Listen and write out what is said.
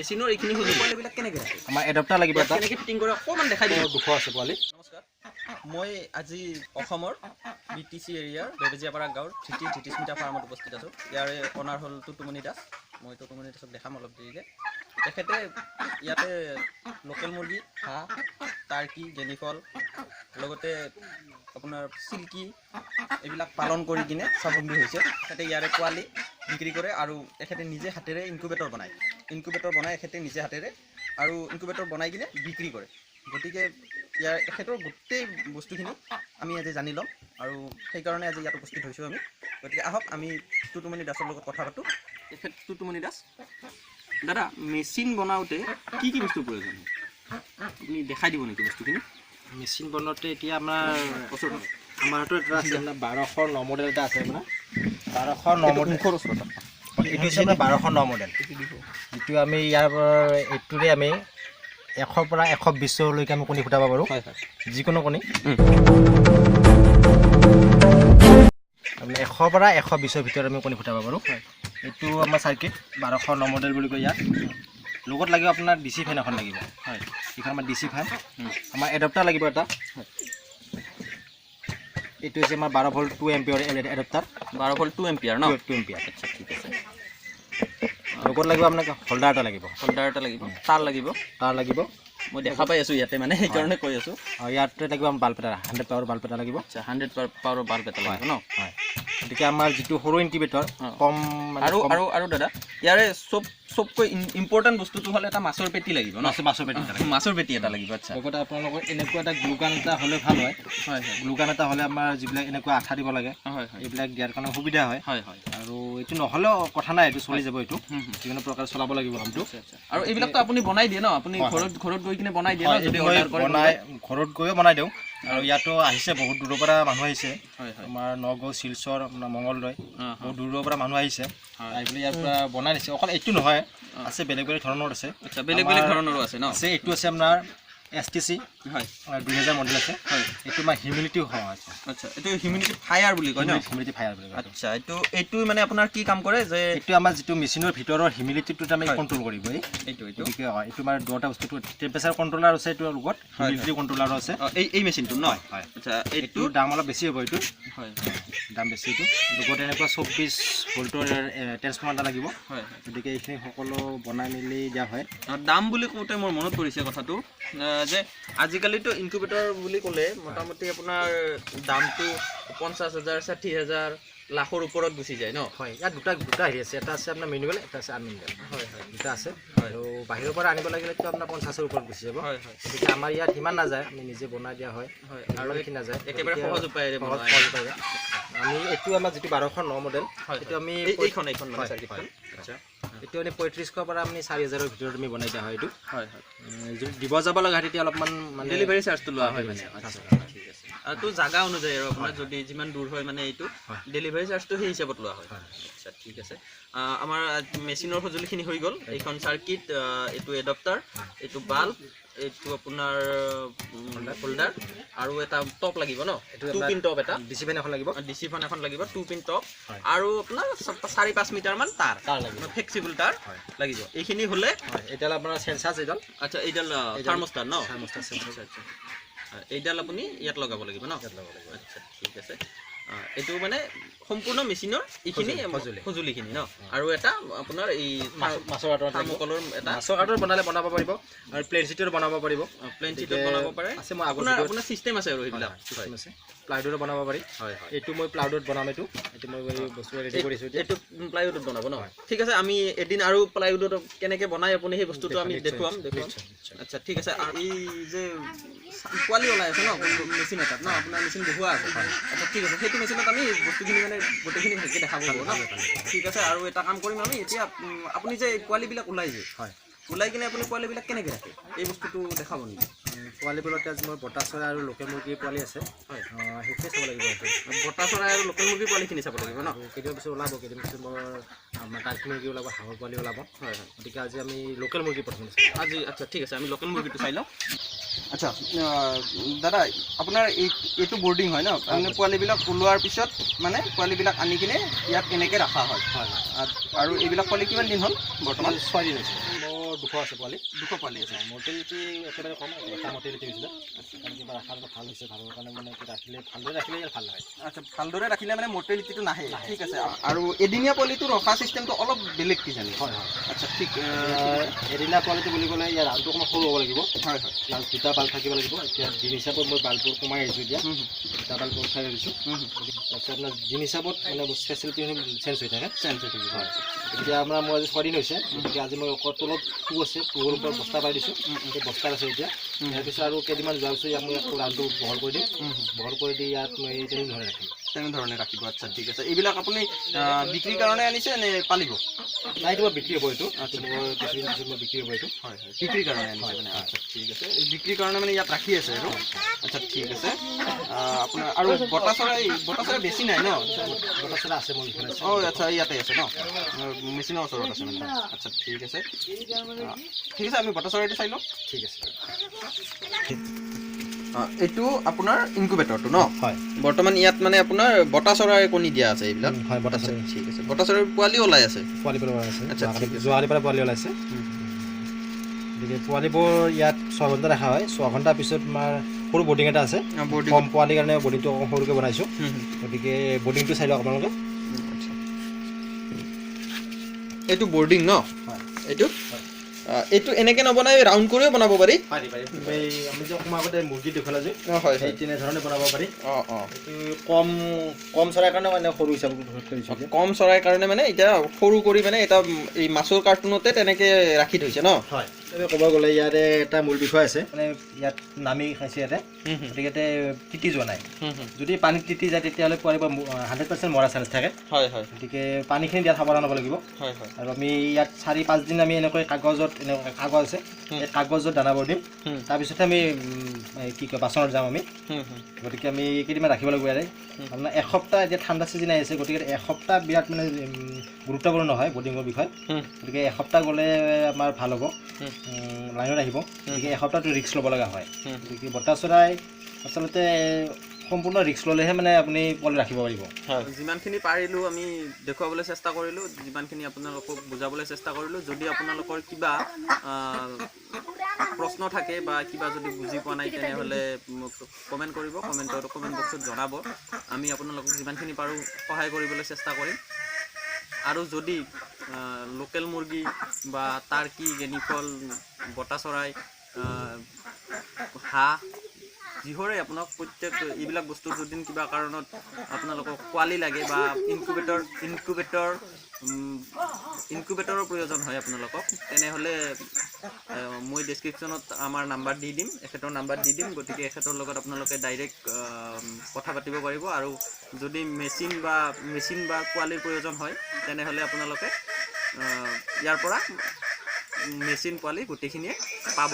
মেচিনৰ এইখিনি সজুলি পোৱালিবিলাক কেনেকৈ ৰাখে আমাৰ এডাপ্টাৰ লাগিব এটা কেনেকৈ ফিটিং কৰে অকণমান দেখাই দিব দুশ আছে পোৱালি নমস্কাৰ মই আজি অসমৰ BTC এৰিয়াৰ বেবেজীয়াপাৰা গাঁৱৰ ধিতিস্মিতা ফাৰ্মত উপস্থিত আছোঁ ইয়াৰে অনাৰ হ'ল টুটুমণি দাস মই টুটুমণি দাসক দেখাম অলপ দেৰিকৈ তেখেতে ইয়াতে লোকেল মুৰ্গী হাঁহ টাৰ্কি গেনিফল লগতে আপোনাৰ চিল্কি এইবিলাক পালন কৰি কিনে স্বাৱলম্বী হৈছে তেখেতে ইয়াৰে পোৱালি বিক্ৰী কৰে আৰু তেখেতে নিজে হাতেৰে ইনকুবেটৰ বনায় এখেতে নিজে হাতেৰে আৰু ইনকুবেটৰ বনাই কিনে বিক্ৰী কৰে গতিকে ইয়াৰ এখেতৰ গোটেই বস্তুখিনি আমি আজি জানি ল'ম আৰু সেইকাৰণে আজি ইয়াত উপস্থিত হৈছোঁ আমি গতিকে আহক আমি টুটুমণি দাসৰ লগত কথা পাতোঁ তেখেত টুটুমণি দাস দাদা মেচিন বনাওঁতে কি কি বস্তুৰ প্ৰয়োজন হয় আপুনি দেখাই দিব নেকি বস্তুখিনি মেচিন বনাওঁতে এতিয়া আমাৰ আমাৰ হাতত এটা আছে আপোনাৰ 1209 মডেল এটা আছে আপোনাৰ 1209 মডেল এইটো হৈছে আপোনাৰ 1209 মডেল যিটো আমি ইয়াৰ এইটোৰে আমি 100 পৰা 120 লৈকে আমি কণী ফুটাব পাৰোঁ যিকোনো কণী আমি 100 পৰা 120 ভিতৰত আমি কণী ফুটাব পাৰোঁ এইটো আমাৰ চাৰ্কিট 1209 মডেল বুলি কয় ইয়াত লগত লাগিব আপোনাৰ DC ফেন এখন লাগিব হয় এইখন আমাৰ DC ফেন আমাৰ এডাপ্টাৰ লাগিব এটা এইটো হৈছে আমাৰ 12 volt 2 ampere adapter 12 volt 2 ampere ন 2 এম্পিয়াৰ আচ্ছা ঠিক আছে লগত লাগিব আপোনাক হোল্ডাৰ এটা লাগিব তাৰ লাগিব মই দেখা পাই আছোঁ ইয়াতে মানে সেইকাৰণে কৈ আছোঁ ইয়াতে লাগিব বাল্ব এটা 100 পাৱাৰ বাল্ব এটা লাগিব আচ্ছা 100 পাৱাৰৰ বাল্ব এটা লাগিব ন হয় গতিকে আমাৰ যিটো সৰু ইনকিউবেটৰ কম আৰু দাদা ইয়াৰে চবকৈ ইম্পৰ্টেণ্ট বস্তুটো হ'লে এটা মাছৰ পেটি লাগিব ন মাছৰ পেটি এটা লাগিব আচ্ছা লগতে আপোনালোকৰ এনেকুৱা এটা গ্লুকান এটা হ'লে ভাল হয় গ্লুকান এটা হ'লে আমাৰ যিবিলাক এনেকুৱা আঠা দিব লাগে এইবিলাক দিয়াৰ কাৰণে সুবিধা হয় আৰু এইটো নহ'লেও কথা নাই এইটো চলি যাব এইটো যিকোনো প্ৰকাৰ চলাব লাগিব কামটো আৰু এইবিলাকতো আপুনি বনাই দিয়ে ন আপুনি ঘৰত গৈ কিনে বনাই দিয়ে ন যদি অৰ্ডাৰ কৰে ঘৰত গৈও বনাই দিওঁ আৰু ইয়াতো আহিছে বহুত দূৰৰ পৰা মানুহ আহিছে আমাৰ নগাঁও শিলচৰ মঙলদৈ বহুত দূৰৰ পৰা মানুহ আহিছে আহি পেলাই ইয়াৰ পৰা বনাই দিছে অকল এইটো নহয় আছে বেলেগ ধৰণৰ আছে আচ্ছা বেলেগ ধৰণৰো আছে ন আছে এইটো আছে আপোনাৰ STC হয় 2000 মডেল আছে এইটো আমাৰ হিউমিডিটি হয় আচ্ছা এইটো হিউমিডিটি ফায়াৰ বুলি কয় ন হিউমিডিটি ফায়াৰ বুলি কয় আচ্ছা এইটো মানে আপোনাৰ কি কাম কৰে যে এইটো আমাৰ যিটো মেচিনৰ ভিতৰৰ হিউমিডিটিটো আমি কন্ট্ৰোল কৰিব এইটো হয় এইটো আমাৰ দুটা বস্তুটো টেম্পাৰেচাৰ কন্ট্ৰোলাৰ আছে এইটো লগত হিউমিডিটি কন্ট্ৰোলাৰ আছে এই মেচিনটো ন আচ্ছা এইটো দাম অলপ বেছি হ'ব এইটো হয় দাম বেছি এইটো লগত এনেকুৱা 24 ভোল্টৰ ট্ৰান্সফৰ্মাৰ এটা লাগিব গতিকে এইখিনি সকলো বনাই মেলি দিয়া হয় দাম বুলি কওঁতে মোৰ মনত পৰিছে কথাটো যে আজিকালিতো ইনকিউবেটৰ বুলি ক'লে মোটামুটি আপোনাৰ দামটো 50,000 60,000 লাখৰ ওপৰত গুচি যায় ন হয় ইয়াত দুটা হেৰি আছে এটা আছে আপোনাৰ মেনুৱেল এটা আছে আনমেনুৱেল হয় দুটা আছে আৰু বাহিৰৰ পৰা আনিব লাগিলেতো আপোনাৰ 50ৰ ওপৰত গুচি যাব গতিকে আমাৰ ইয়াত সিমান নাযায় আমি নিজে বনাই দিয়া হয় আৰু এইখিনি নাযায় একেবাৰে সহজ উপায়েৰে আমি এইটো আমাৰ যিটো 1209 মডেল এইটো আমি এইখন মানে চাৰ্কিটখন আচ্ছা এইটো আমি 3500 পৰা আমি 4000ৰ ভিতৰত আমি বনাই দিয়া হয় এইটো যদি দিব যাব লগা তেতিয়া অলপমান মানে ডেলিভাৰী চাৰ্জটো লোৱা হয় মানে আচ্ছা ঠিক আছে আৰু তো জাগা অনুযায়ী আৰু আপোনাৰ যদি যিমান দূৰ হয় মানে এইটো ডেলিভাৰী চাৰ্জটো সেই হিচাপত লোৱা হয় আচ্ছা ঠিক আছে আমাৰ মেচিনৰ সঁজুলিখিনি হৈ গ'ল এইখন চাৰ্কিট এইটো এডাপ্টাৰ এইটো বাল্ব এইটো আপোনাৰ হোল্ডাৰ আৰু এটা টপ লাগিব ন 2 পিন টপ এটা DC ফেন এখন লাগিব 2 পিন টপ আৰু আপোনাৰ 4-5 মিটাৰ মান তাৰ লাগিব ফ্লেক্সিবল তাৰ লাগিব এইখিনি হলে এডাল আপোনাৰ সেন্সাৰ এডাল আচ্ছা এইডাল থাৰ্মোস্টাৰ ন সেন্সাৰ আচ্ছা এইডাল আপুনি ইয়াত লগাব লাগিব ন আচ্ছা ঠিক আছে এইটো মানে সম্পূৰ্ণ মেচিনৰ এইখিনি সঁজুলিখিনি ন আৰু এটা আপোনাৰ এই মাছৰ থাৰ্মোকলৰ এটা মাছৰ কাৰ্টৰ বনাব পাৰিব আৰু প্লেন চিটৰ বনাব পাৰিব প্লেন চিটৰ বনাব পাৰে আছে মই আপোনাৰ চিষ্টেম আছে আৰু এইবিলাক চিষ্টেম আছে প্লাইউডৰ বনাব পাৰি এইটো মই প্লাইউডত বনাম এইটো মই বস্তু ৰেডি কৰিছোঁ এইটো প্লাইউডত বনাব ন ঠিক আছে আমি এদিন আৰু প্লাইউডত কেনেকৈ বনাই আপুনি সেই বস্তুটো আমি দেখুৱাম আচ্ছা ঠিক আছে এই যে পোৱালি ওলাই আছে ন মেচিন এটাত ন আপোনাৰ মেচিন বহুৱা আছে আচ্ছা ঠিক আছে সেইটো মেচিনত আমি বস্তুখিনি মানে গোটেইখিনি ভালকৈ দেখাব লাগিব ন ঠিক আছে আৰু এটা কাম কৰিম আমি এতিয়া আপুনি যে পোৱালিবিলাক ওলাই যে ওলাই কিনে আপুনি পোৱালিবিলাক কেনেকৈ ৰাখে এই বস্তুটো দেখাব নেকি পোৱালিবোৰত আজি মোৰ বটা চৰাই আৰু লোকেল মুৰ্গীৰ পোৱালি আছে সেইটোৱে চাব লাগিব বটা চৰাই আৰু লোকেল মুৰ্গীৰ পোৱালিখিনি চাব লাগিব ন কেইদিন পিছত ওলাব কেইদিন পিছত মোৰ আমাৰ টাৰ্কি মুৰ্গী ওলাব হাঁহৰ পোৱালি ওলাব গতিকে আজি আমি লোকেল মুৰ্গী প্ৰথম আজি আচ্ছা ঠিক আছে আমি লোকেল মুৰ্গীটো চাই লওঁ আচ্ছা দাদা আপোনাৰ এইটো বৰ্ডিং হয় ন মানে পোৱালিবিলাক ওলোৱাৰ পিছত মানে পোৱালিবিলাক আনি কিনে ইয়াত এনেকৈ ৰখা হয় আৰু এইবিলাক পোৱালি কিমান দিন হ'ল বৰ্তমান 6 দিন হৈছে মোৰ 200 আছে পোৱালি 200 পোৱালি আছে। মৰ্টেলিটি একেবাৰে কম এটা মৰ্টেলিটি হৈছিলে কাৰণ কিবা ৰাখাটো ভাল হৈছে ভালৰ কাৰণে মানে ৰাখিলে ভালদৰে ৰাখিলে ইয়াৰ ভাল হয়। আচ্ছা ভালদৰে ৰাখিলে মানে মৰ্টেলিটিটো নাহে। ঠিক আছে আৰু এদিনীয়া পোৱালিটো ৰখা চিষ্টেমটো অলপ বেলেগ কিজানি। হয় হয় আচ্ছা ঠিক এদিনীয়া পোৱালিটো বুলি ক'লে ইয়াৰ ৰাউণ্ডটো অকণমান সৰু হ'ব লাগিব। হয় হয় প্লাছ 2টা বাল্ব থাকিব লাগিব। এতিয়া দিন হিচাপত মই বাল্ববোৰ কমাই আহিছোঁ এতিয়া 2টা বাল্ব উঠাই দিছোঁ। তাৰপিছত আপোনাৰ দিন হিচাপত মানে ফেচিলিটি চেঞ্জ হৈ থাকে। চেঞ্জ হৈ থাকিব। এতিয়া আমাৰ মই আজি 6 দিন হৈছে গতিকে আজি মই তলত টু আছে টুৰ ওপৰত বস্তা পাই দিছোঁ। এই বস্তাত আছে এতিয়া তাৰপিছত আৰু কেইদিনমান যোৱাৰ পিছত ইয়াত মই আকৌ ৰাউণ্ডটো বহল কৰি দিম। বহল কৰি দি ইয়াত মই তেনেধৰণে ৰাখিম। তেনেধৰণে ৰাখিব। আচ্ছা ঠিক আছে এইবিলাক আপুনি বিক্ৰীৰ কাৰণে আনিছে নে পালিব? নাই তোমাৰ বিক্ৰী হ'ব এইটো। আচ্ছা মই কিছুদিন পিছত মই বিক্ৰী হ'ব এইটো। হয় হয় বিক্ৰীৰ কাৰণে আনিছে মানে। আচ্ছা ঠিক আছে বিক্ৰীৰ কাৰণে মানে ইয়াত ৰাখি আছে আৰু। আচ্ছা ঠিক আছে আপোনাৰ আৰু বটা চৰাই বেছি নাই ন? বটা চৰাই আছে মোৰ ইফালে। অঁ আচ্ছা ইয়াতে আছে ন মেচিনৰ ওচৰত আছে মানে। আচ্ছা ঠিক আছে আমি বটা চৰাইটো চাই লওঁ। ঠিক আছে এইটো আপোনাৰ ইনকুবেটৰটো ন? হয় বৰ্তমান ইয়াত মানে আপোনাৰ বটা চৰাই কণী দিয়া আছে এইবিলাক। হয় বটা চৰাই ঠিক আছে বটা চৰাইৰ পোৱালি ওলাই আছে। পোৱালি ওলাই আছে। আচ্ছা যোৱাকালিৰ পৰা পোৱালি ওলাইছে। গতিকে পোৱালিবোৰ ইয়াত 6 ঘণ্টা ৰখা হয়। 6 ঘণ্টাৰ পিছত আমাৰ সৰু বৰ্ডিং এটা আছে। কম পোৱালিৰ কাৰণে বৰ্ডিংটো অকণ সৰুকৈ বনাইছোঁ। গতিকে বৰ্ডিংটো চাই লওক আপোনালোকে। এইটো বৰ্ডিং ন? হয় এইটো এনেকৈ নবনাই ৰাউণ্ড কৰিও বনাব পাৰি। পাৰি আমি যে অকণমান আগতে মুৰ্গী দেখুৱালা যে হয় সেই তেনেধৰণে বনাব পাৰি। এইটো কম চৰাইৰ কাৰণে মানে সৰু হিচাপত থৈছোঁ। কম চৰাইৰ কাৰণে মানে এতিয়া সৰু কৰি মানে এটা এই মাছৰ কাৰ্টুনতে তেনেকৈ ৰাখি থৈছে ন? হয় ক'ব গ'লে ইয়াতে এটা মূল বিষয় আছে মানে ইয়াত নামি খাইছে ইয়াতে গতিকে ইয়াতে তিতি যোৱা নাই। যদি পানীত তিতি যায় তেতিয়াহ'লে পোৱালিবোৰ 100% মৰা চান্স থাকে। হয় হয় গতিকে পানীখিনি দিয়াত সাৱধান হ'ব লাগিব। হয় হয় আৰু আমি ইয়াত 4-5 দিন আমি এনেকৈ কাগজ আছে এই কাগজত দানাবোৰ দিম। তাৰপিছতে আমি কি কয় বাচনত যাম আমি। গতিকে আমি কেইদিনমান ৰাখিব লাগিব ইয়াতে। আপোনাৰ এসপ্তাহ এতিয়া ঠাণ্ডা ছিজন আহিছে গতিকে এসপ্তাহ বিৰাট মানে গুৰুত্বপূৰ্ণ হয় বৰ্ডিঙৰ বিষয়। গতিকে এসপ্তাহ গ'লে আমাৰ ভাল হ'ব লাইনত আহিব। গতিকে এসপ্তাহটো ৰিস্ক ল'ব লগা হয়। গতিকে বটা চৰাই আচলতে সম্পূৰ্ণ ৰিস্ক ল'লেহে মানে আপুনি পোৱালি ৰাখিব পাৰিব। হয় যিমানখিনি পাৰিলোঁ আমি দেখুৱাবলৈ চেষ্টা কৰিলোঁ, যিমানখিনি আপোনালোকক বুজাবলৈ চেষ্টা কৰিলোঁ। যদি আপোনালোকৰ কিবা প্ৰশ্ন থাকে বা কিবা যদি বুজি পোৱা নাই তেনেহ'লে মোক কমেণ্ট কৰিব। কমেণ্ট বক্সত জনাব। আমি আপোনালোকক যিমানখিনি পাৰোঁ সহায় কৰিবলৈ চেষ্টা কৰিম। আৰু যদি লোকেল মুৰ্গী বা টাৰ্কি গেনিফল বটা চৰাই হাঁহ যিহৰে আপোনাক প্ৰত্যেক এইবিলাক বস্তু যদি কিবা কাৰণত আপোনালোকক পোৱালি লাগে বা ইনকুবেটৰৰ প্ৰয়োজন হয় আপোনালোকক তেনেহ'লে মই ডেছক্ৰিপশ্যনত আমাৰ নাম্বাৰ দি দিম, এখেতৰ নাম্বাৰ দি দিম। গতিকে এখেতৰ লগত আপোনালোকে ডাইৰেক্ট কথা পাতিব পাৰিব। আৰু যদি মেচিন বা পোৱালিৰ প্ৰয়োজন হয় তেনেহ'লে আপোনালোকে ইয়াৰ পৰা মেচিন পোৱালি গোটেইখিনিয়ে পাব।